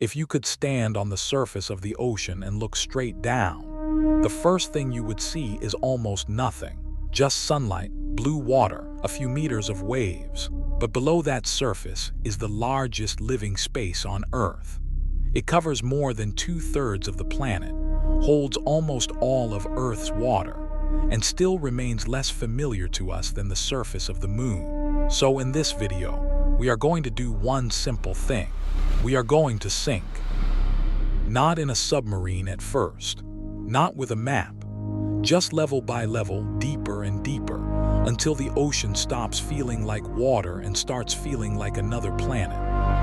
If you could stand on the surface of the ocean and look straight down, the first thing you would see is almost nothing. Just sunlight, blue water, a few meters of waves. But below that surface is the largest living space on Earth. It covers more than 2/3 of the planet, holds almost all of Earth's water, and still remains less familiar to us than the surface of the moon. So in this video, we are going to do one simple thing. We are going to sink. Not in a submarine at first, not with a map, just level by level, deeper and deeper, until the ocean stops feeling like water and starts feeling like another planet.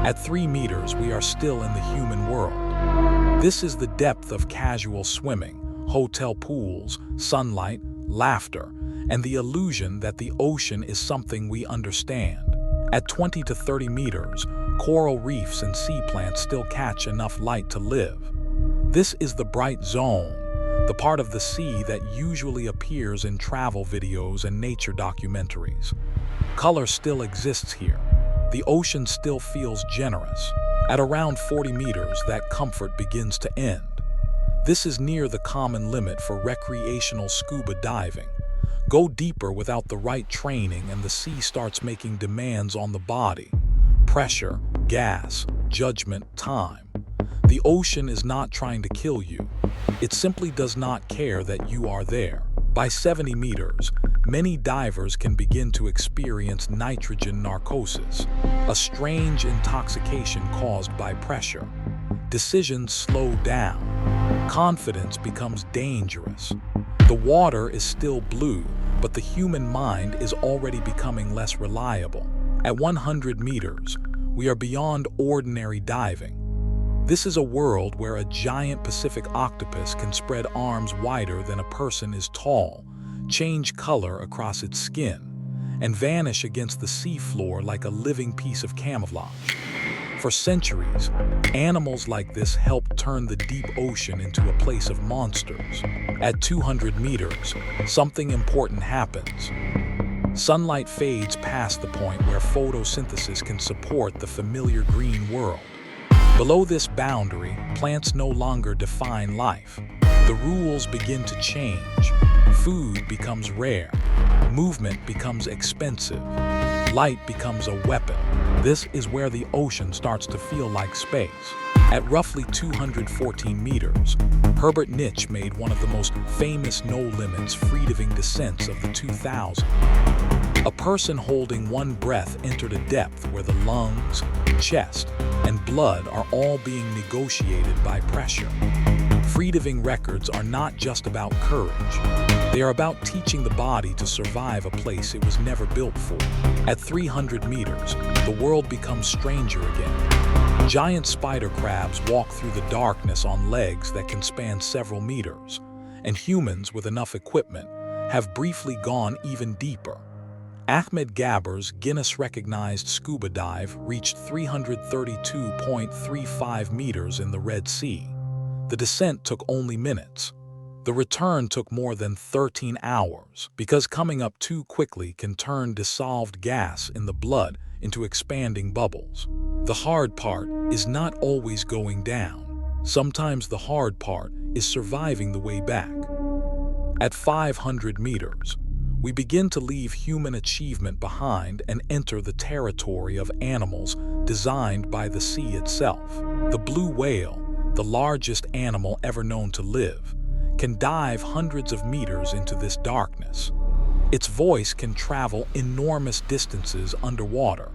At 3 meters, we are still in the human world. This is the depth of casual swimming, hotel pools, sunlight, laughter, and the illusion that the ocean is something we understand. At 20 to 30 meters, coral reefs and sea plants still catch enough light to live. This is the bright zone, the part of the sea that usually appears in travel videos and nature documentaries. Color still exists here. The ocean still feels generous. At around 40 meters, that comfort begins to end. This is near the common limit for recreational scuba diving. Go deeper without the right training and the sea starts making demands on the body. Pressure, gas, judgment, time. The ocean is not trying to kill you. It simply does not care that you are there. By 70 meters, many divers can begin to experience nitrogen narcosis, a strange intoxication caused by pressure. Decisions slow down. Confidence becomes dangerous. The water is still blue, but the human mind is already becoming less reliable. At 100 meters, we are beyond ordinary diving. This is a world where a giant Pacific octopus can spread arms wider than a person is tall, change color across its skin, and vanish against the seafloor like a living piece of camouflage. For centuries, animals like this helped turn the deep ocean into a place of monsters. At 200 meters, something important happens. Sunlight fades past the point where photosynthesis can support the familiar green world. Below this boundary, plants no longer define life. The rules begin to change. Food becomes rare. Movement becomes expensive. Light becomes a weapon. This is where the ocean starts to feel like space. At roughly 214 meters, Herbert Nitsch made one of the most famous no-limits free-diving descents of the 2000s. A person holding one breath entered a depth where the lungs, chest, and blood are all being negotiated by pressure. Free-diving records are not just about courage. They are about teaching the body to survive a place it was never built for. At 300 meters, the world becomes stranger again. Giant spider crabs walk through the darkness on legs that can span several meters, and humans with enough equipment have briefly gone even deeper. Ahmed Gabbar's Guinness-recognized scuba dive reached 332.35 meters in the Red Sea. The descent took only minutes. The return took more than 13 hours, because coming up too quickly can turn dissolved gas in the blood into expanding bubbles. The hard part is not always going down. Sometimes the hard part is surviving the way back. At 500 meters, we begin to leave human achievement behind and enter the territory of animals designed by the sea itself. The blue whale, the largest animal ever known to live, can dive hundreds of meters into this darkness. Its voice can travel enormous distances underwater,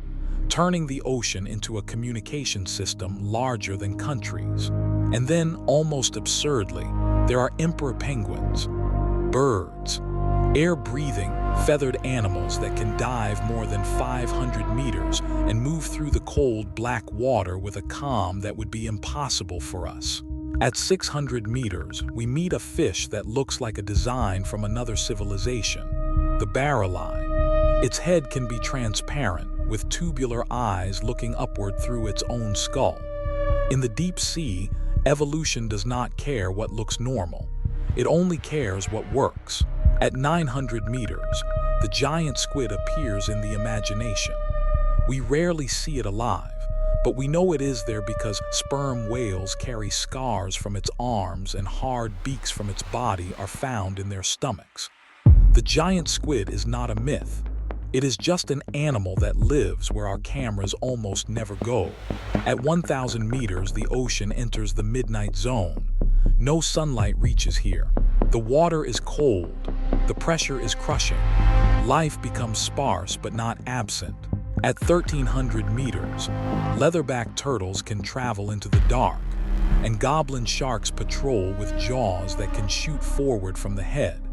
turning the ocean into a communication system larger than countries. And then, almost absurdly, there are emperor penguins, birds, air-breathing, feathered animals that can dive more than 500 meters and move through the cold, black water with a calm that would be impossible for us. At 600 meters, we meet a fish that looks like a design from another civilization, the barreleye. Its head can be transparent, with tubular eyes looking upward through its own skull. In the deep sea, evolution does not care what looks normal. It only cares what works. At 900 meters, the giant squid appears in the imagination. We rarely see it alive, But we know it is there because sperm whales carry scars from its arms and hard beaks from its body are found in their stomachs. The giant squid is not a myth. It is just an animal that lives where our cameras almost never go. At 1,000 meters, the ocean enters the midnight zone. No sunlight reaches here. The water is cold. The pressure is crushing. Life becomes sparse but not absent. At 1,300 meters, leatherback turtles can travel into the dark, and goblin sharks patrol with jaws that can shoot forward from the head.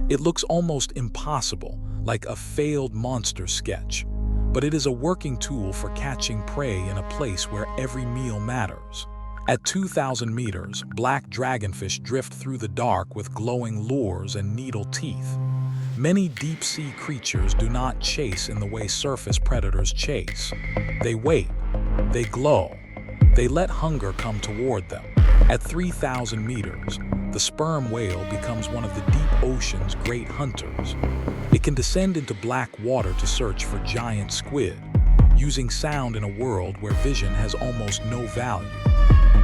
It looks almost impossible, like a failed monster sketch, but it is a working tool for catching prey in a place where every meal matters. At 2,000 meters, black dragonfish drift through the dark with glowing lures and needle teeth. Many deep-sea creatures do not chase in the way surface predators chase. They wait. They glow. They let hunger come toward them. At 3,000 meters, the sperm whale becomes one of the deep ocean's great hunters. It can descend into black water to search for giant squid, using sound in a world where vision has almost no value.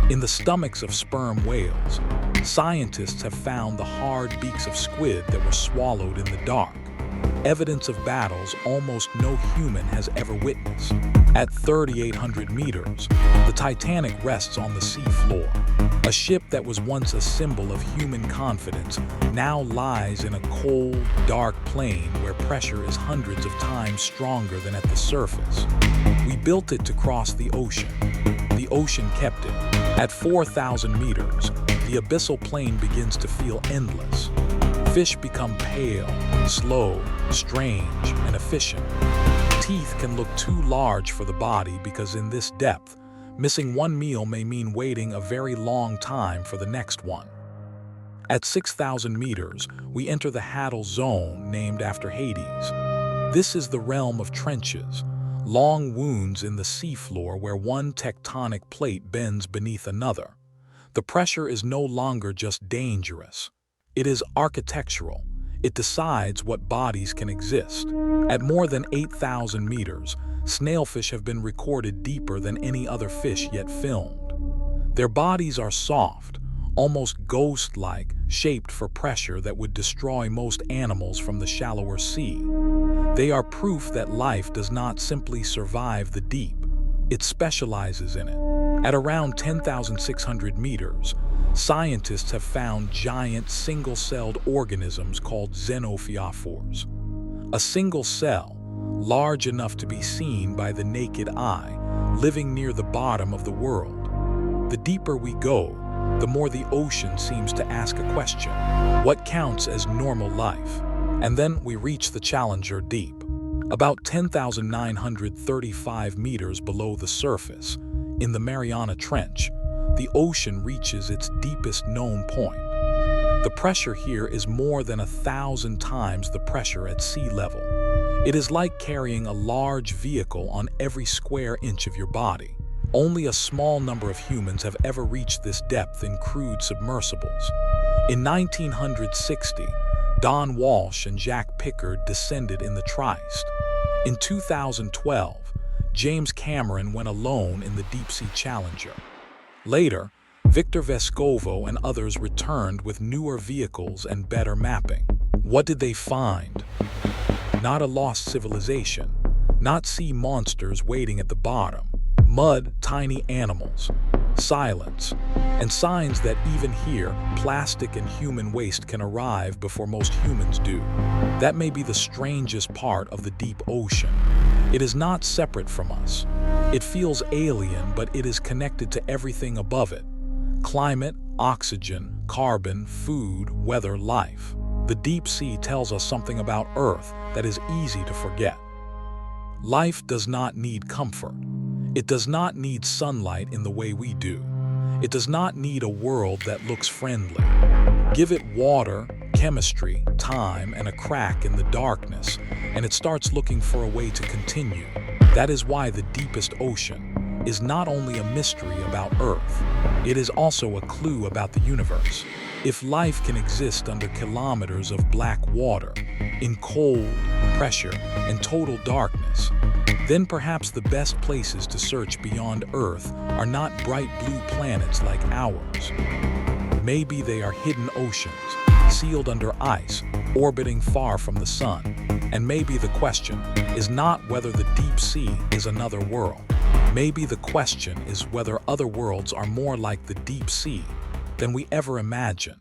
In the stomachs of sperm whales, scientists have found the hard beaks of squid that were swallowed in the dark, evidence of battles almost no human has ever witnessed. At 3,800 meters, the Titanic rests on the seafloor. A ship that was once a symbol of human confidence now lies in a cold, dark plain where pressure is hundreds of times stronger than at the surface. We built it to cross the ocean. The ocean kept it. At 4,000 meters, the abyssal plain begins to feel endless. Fish become pale, slow, strange, and efficient. Teeth can look too large for the body because in this depth, missing one meal may mean waiting a very long time for the next one. At 6,000 meters, we enter the Hadal Zone, named after Hades. This is the realm of trenches, long wounds in the seafloor where one tectonic plate bends beneath another. The pressure is no longer just dangerous. It is architectural. It decides what bodies can exist. At more than 8,000 meters, snailfish have been recorded deeper than any other fish yet filmed. Their bodies are soft, almost ghost-like, shaped for pressure that would destroy most animals from the shallower sea. They are proof that life does not simply survive the deep, it specializes in it. At around 10,600 meters, scientists have found giant single-celled organisms called xenophyophores. A single cell, large enough to be seen by the naked eye, living near the bottom of the world. The deeper we go, the more the ocean seems to ask a question. What counts as normal life? And then we reach the Challenger Deep. About 10,935 meters below the surface, in the Mariana Trench, the ocean reaches its deepest known point. The pressure here is more than 1,000 times the pressure at sea level. It is like carrying a large vehicle on every square inch of your body. Only a small number of humans have ever reached this depth in crewed submersibles. In 1960, Don Walsh and Jack Pickard descended in the Trist. In 2012, James Cameron went alone in the deep-sea Challenger. Later, Victor Vescovo and others returned with newer vehicles and better mapping. What did they find? Not a lost civilization, not sea monsters waiting at the bottom, mud, tiny animals, silence, and signs that even here, plastic and human waste can arrive before most humans do. That may be the strangest part of the deep ocean. It is not separate from us. It feels alien, but it is connected to everything above it. Climate, oxygen, carbon, food, weather, life. The deep sea tells us something about Earth that is easy to forget. Life does not need comfort. It does not need sunlight in the way we do. It does not need a world that looks friendly. Give it water, chemistry, time, and a crack in the darkness, and it starts looking for a way to continue. That is why the deepest ocean is not only a mystery about Earth, it is also a clue about the universe. If life can exist under kilometers of black water, in cold, pressure, and total darkness, then perhaps the best places to search beyond Earth are not bright blue planets like ours. Maybe they are hidden oceans, sealed under ice, orbiting far from the sun. And maybe the question is not whether the deep sea is another world. Maybe the question is whether other worlds are more like the deep sea than we ever imagined.